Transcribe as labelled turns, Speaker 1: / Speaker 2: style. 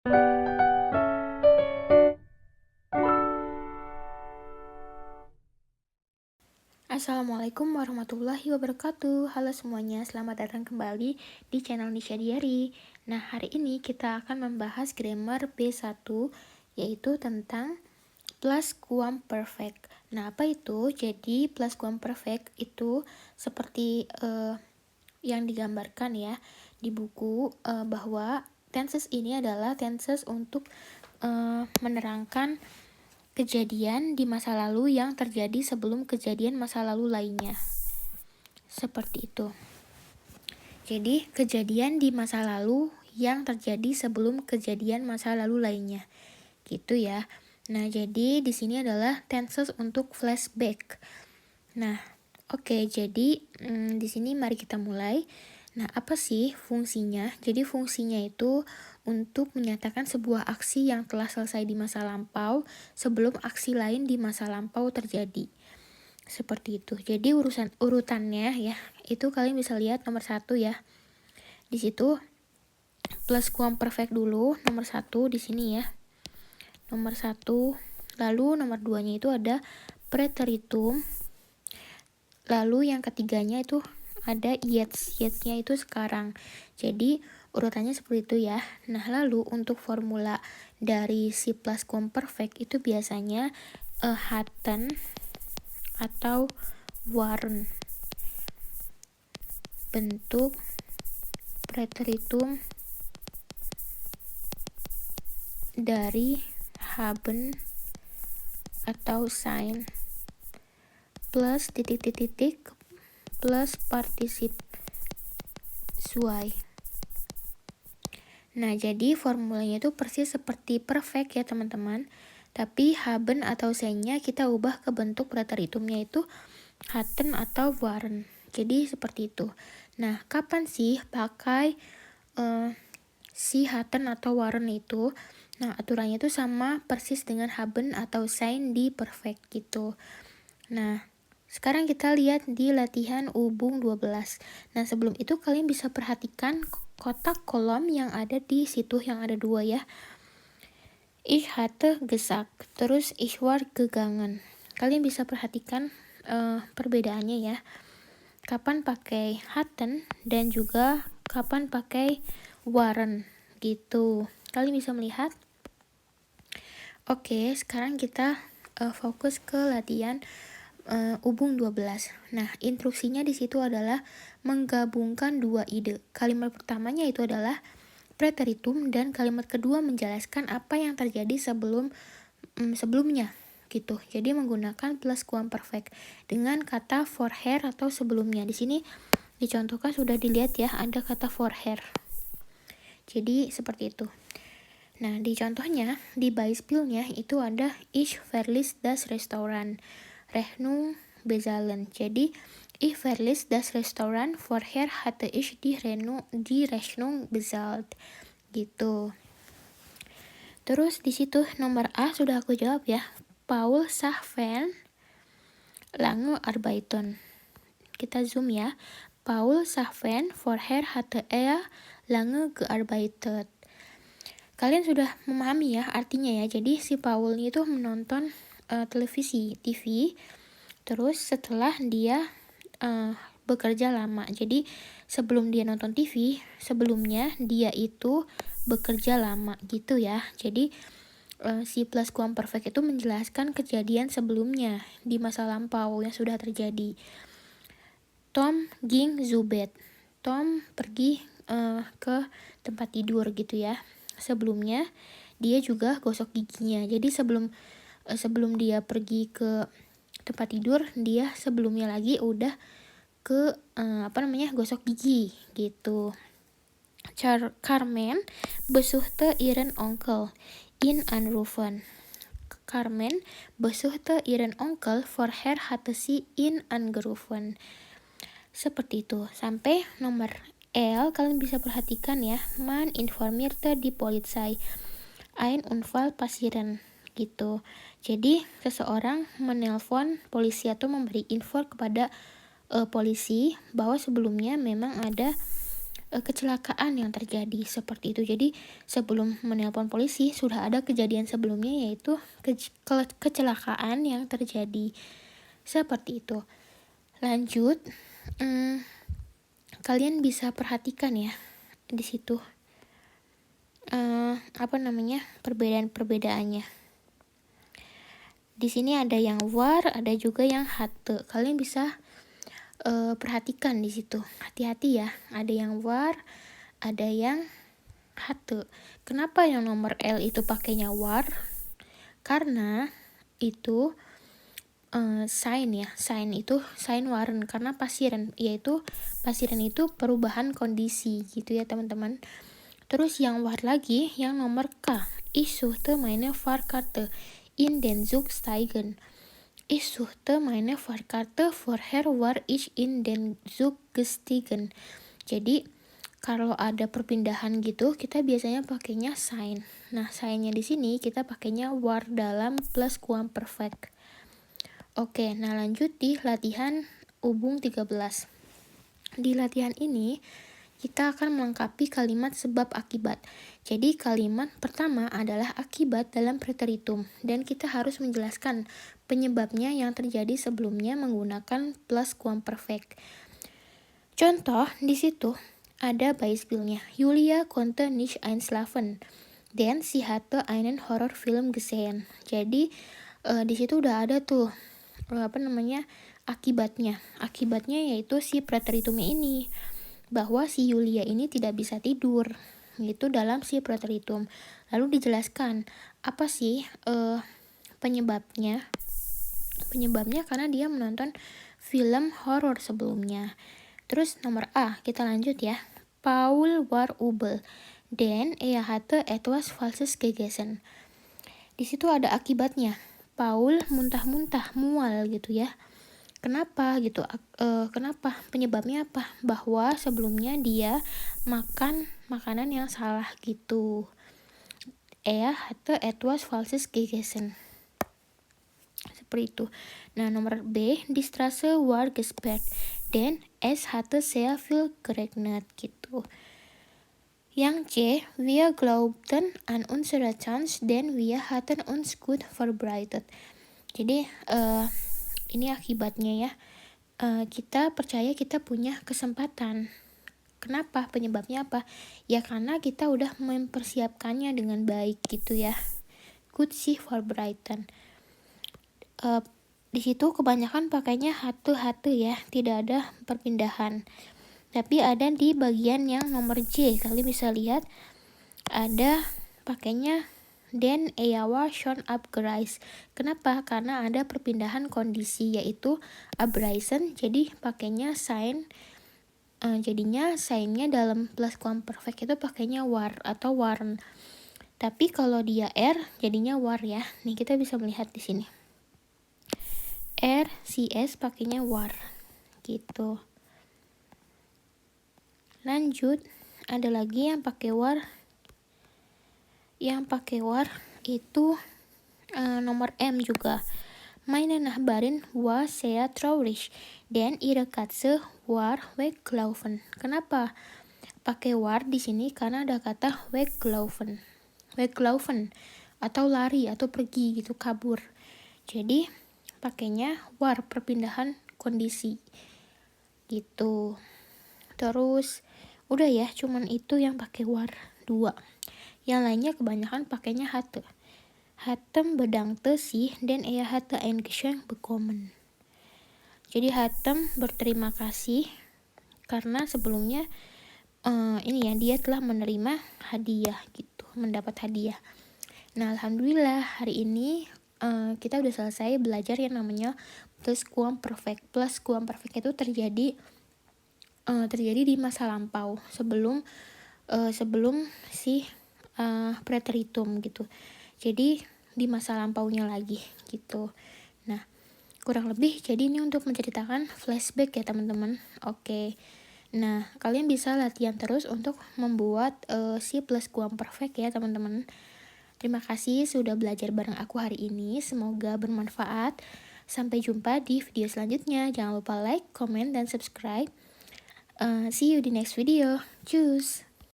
Speaker 1: Assalamualaikum warahmatullahi wabarakatuh. Halo semuanya, selamat datang kembali di channel Nisha Diary. Nah, hari ini kita akan membahas grammar B1, yaitu tentang pluscuamperfect. Nah, apa itu? Jadi, pluscuamperfect itu seperti yang digambarkan ya di buku, bahwa tenses ini adalah tenses untuk menerangkan kejadian di masa lalu yang terjadi sebelum kejadian masa lalu lainnya. Seperti itu. Jadi, kejadian di masa lalu yang terjadi sebelum kejadian masa lalu lainnya. Gitu ya. Nah, jadi di sini adalah tenses untuk flashback. Nah, oke, jadi di sini mari kita mulai. Nah, apa sih fungsinya? Jadi fungsinya itu untuk menyatakan sebuah aksi yang telah selesai di masa lampau sebelum aksi lain di masa lampau terjadi. Seperti itu. Jadi urutannya ya, itu kalian bisa lihat nomor 1 ya. Di situ pluscuamperfect dulu, nomor 1 di sini ya. Nomor 1, lalu nomor 2-nya itu ada preteritum. Lalu yang ketiganya itu ada yet-nya itu sekarang. Jadi urutannya seperti itu ya. Nah, lalu untuk formula dari si pluscuamperfect itu biasanya hatten atau waren. Bentuk preteritum dari haben atau sein plus titik-titik plus partisip suai. Nah, jadi formulanya itu persis seperti perfect ya teman-teman. Tapi haben atau sein-nya kita ubah ke bentuk preteritumnya itu hatten atau waren. Jadi seperti itu. Nah, kapan sih pakai si hatten atau waren itu? Nah, aturannya itu sama persis dengan haben atau sein di perfect gitu. Nah, sekarang kita lihat di latihan Übung 12. Nah, sebelum itu kalian bisa perhatikan kotak kolom yang ada di situ, yang ada 2 ya. Ich hatte gesagt, terus ich war gegangen. Kalian bisa perhatikan perbedaannya ya. Kapan pakai hatten dan juga kapan pakai waren gitu. Kalian bisa melihat. Oke, sekarang kita fokus ke latihan Übung 12. Nah, instruksinya di situ adalah menggabungkan 2 ide. Kalimat pertamanya itu adalah preteritum dan kalimat kedua menjelaskan apa yang terjadi sebelumnya gitu. Jadi menggunakan pluscuamperfect dengan kata vorher atau sebelumnya. Di sini dicontohkan sudah dilihat ya, ada kata vorher. Jadi seperti itu. Nah, di contohnya di Beispielnya itu ada ich verließ das Restaurant. Rechnung bezahlen. Jadi, ich verließ das Restaurant, vorher hatte ich die Rechnung bezahlt. Gitu. Terus di situ nomor A sudah aku jawab ya. Paul Sahven lange arbeiten. Kita zoom ya. Paul Sahven, vorher hatte er lange gearbeitet. Kalian sudah memahami ya artinya ya. Jadi si Paul itu menonton TV, terus setelah dia bekerja lama. Jadi sebelum dia nonton TV, sebelumnya dia itu bekerja lama gitu ya. Jadi si pluscuamperfect itu menjelaskan kejadian sebelumnya di masa lampau yang sudah terjadi. Tom ging zu Bett. Tom pergi ke tempat tidur gitu ya. Sebelumnya dia juga gosok giginya. Jadi sebelum dia pergi ke tempat tidur, dia sebelumnya lagi udah ke gosok gigi gitu. Carmen besuchte ihren Onkel in anrufen. Carmen besuchte ihren Onkel, vorher hatte sie ihn angerufen. Seperti itu. Sampai nomor L kalian bisa perhatikan ya. Man informierte die Polizei ein Unfall passieren gitu. Jadi seseorang menelpon polisi atau memberi info kepada polisi bahwa sebelumnya memang ada kecelakaan yang terjadi seperti itu. Jadi sebelum menelpon polisi sudah ada kejadian sebelumnya, yaitu kecelakaan yang terjadi seperti itu. Lanjut, kalian bisa perhatikan ya di situ perbedaan-perbedaannya. Di sini ada yang war, ada juga yang hatte. Kalian bisa perhatikan di situ. Hati-hati ya, ada yang war, ada yang hatte. Kenapa yang nomor L itu pakainya war? Karena itu sign ya, sign waren, karena pasiran, yaitu pasiran itu perubahan kondisi gitu ya teman-teman. Terus yang war lagi, yang nomor K, ich suchte meine Fahrkarte in den Zug steigen. Ich suchte meine Fahrkarte, vorher war ich in den Zug gestiegen. Jadi kalau ada perpindahan gitu, kita biasanya pakainya sign. Nah, signnya di sini kita pakainya war dalam pluskuamperfekt. Oke, nah lanjut di latihan Ubung 13. Di latihan ini kita akan melengkapi kalimat sebab akibat. Jadi kalimat pertama adalah akibat dalam preteritum, dan kita harus menjelaskan penyebabnya yang terjadi sebelumnya menggunakan pluskuamperfekt. Contoh di situ ada Beispielnya. Julia konnte nicht einschlafen, denn sie hatte einen Horrorfilm gesehen. Jadi di situ udah ada tuh akibatnya. Akibatnya yaitu si preteritumnya ini, bahwa si Yulia ini tidak bisa tidur gitu dalam si preteritum. Lalu dijelaskan apa sih penyebabnya karena dia menonton film horor sebelumnya. Terus nomor A, kita lanjut ya. Paul war übel, denn er hatte etwas Falsches gegessen. Di situ ada akibatnya. Paul muntah-muntah, mual gitu ya. Kenapa gitu? Kenapa? Penyebabnya apa? Bahwa sebelumnya dia makan makanan yang salah gitu. Er hatte etwas Falsches gegessen. Seperti itu. Nah, nomor B, die Straße war gesperrt, denn es hatte sehr viel geregnet gitu. Yang C, wir glaubten an unsere Chance, denn wir hatten uns gut vorbereitet. Jadi ini akibatnya ya. Kita percaya kita punya kesempatan. Kenapa? Penyebabnya apa? Ya karena kita udah mempersiapkannya dengan baik gitu ya. Gut sich vorbereiten. Di situ kebanyakan pakainya hatte ya, tidak ada perpindahan. Tapi ada di bagian yang nomor J, kalian bisa lihat ada pakainya den er war schon abgereist. Kenapa? Karena ada perpindahan kondisi, yaitu abreisen, jadi pakainya sign. Jadinya signnya dalam pluskuamperfekt itu pakainya war atau waren. Tapi kalau dia jadinya war ya. Nih kita bisa melihat di sini. CS pakainya war gitu. Lanjut, ada lagi yang pakai war. Yang pakai war itu nomor M juga. Meine Nachbarin war sehr traurig, denn ihre Katze war weggelaufen. Kenapa pakai war di sini? Karena ada kata weggelaufen. Weggelaufen atau lari atau pergi gitu, kabur. Jadi pakainya war, perpindahan kondisi gitu. Terus udah ya, cuman itu yang pakai war 2. Yang lainnya kebanyakan pakainya hatte. Hatem bedankte sich, denn er hatte ein Geschenk bekommen. Jadi Hatem berterima kasih karena sebelumnya dia telah menerima hadiah gitu, mendapat hadiah. Nah, alhamdulillah hari ini kita udah selesai belajar yang namanya pluskuamperfekt. Pluskuamperfekt itu terjadi di masa lampau sebelum si preteritum gitu. Jadi di masa lampaunya lagi gitu. Nah, kurang lebih jadi ini untuk menceritakan flashback ya teman-teman. Oke. Nah, kalian bisa latihan terus untuk membuat si pluskuamperfekt ya teman-teman. Terima kasih sudah belajar bareng aku hari ini. Semoga bermanfaat. Sampai jumpa di video selanjutnya. Jangan lupa like, comment, dan subscribe. See you di next video. Tschüss.